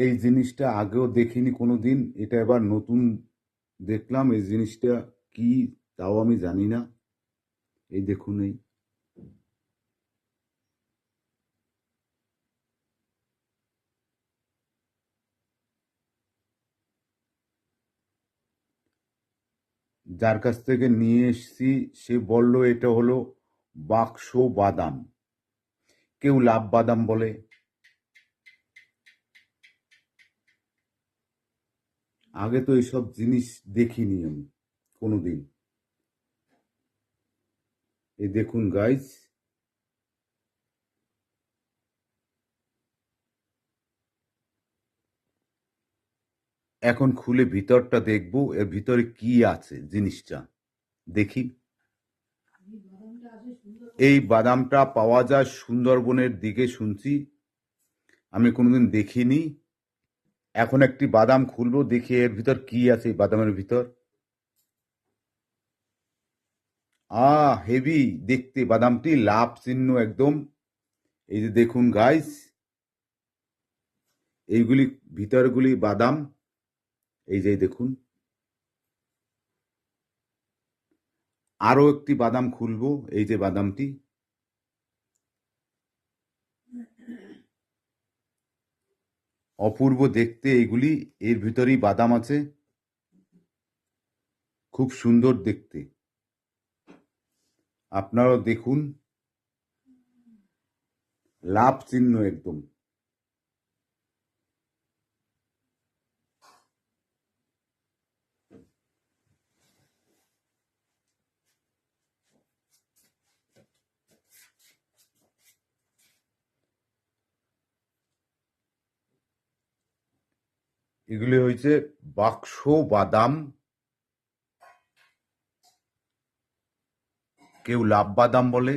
এই জিনিসটা আগেও দেখিনি কোনোদিন, এটা এবার নতুন দেখলাম। এই জিনিসটা কি তাও আমি জানি না। এই দেখুন, এই যার কাছ থেকে নিয়ে এসছি সে বলল এটা হলো বাক্স বাদাম, কেউ লাভ বাদাম বলে। আগে তো এইসব জিনিস দেখিনি আমি কোনোদিন। এই দেখুন গাইস, এখন খুলে ভিতরটা দেখবো এর ভিতরে কি আছে জিনিসটা দেখি। এই বাদামটা পাওয়া যায় সুন্দরবনের দিকে শুনছি, আমি কোনোদিন দেখিনি। এখন একটি বাদাম খুলবো, দেখি এর ভিতর কি আছে এই বাদামের ভিতর। হেভি দেখতে বাদামটি, লাভ চিহ্ন একদম। এই যে দেখুন গাইস, এইগুলি ভিতরগুলি বাদাম। এই যে দেখুন, আরো একটি বাদাম খুলবো। এই যে বাদামটি, অপূর্ব দেখতে এইগুলি, এর ভিতরেই বাদাম আছে, খুব সুন্দর দেখতে। আপনারাও দেখুন, লাভ চিহ্ন একদম। এগুলি হয়েছে বাক্স বাদাম, কেউ লাভ বাদাম বলে।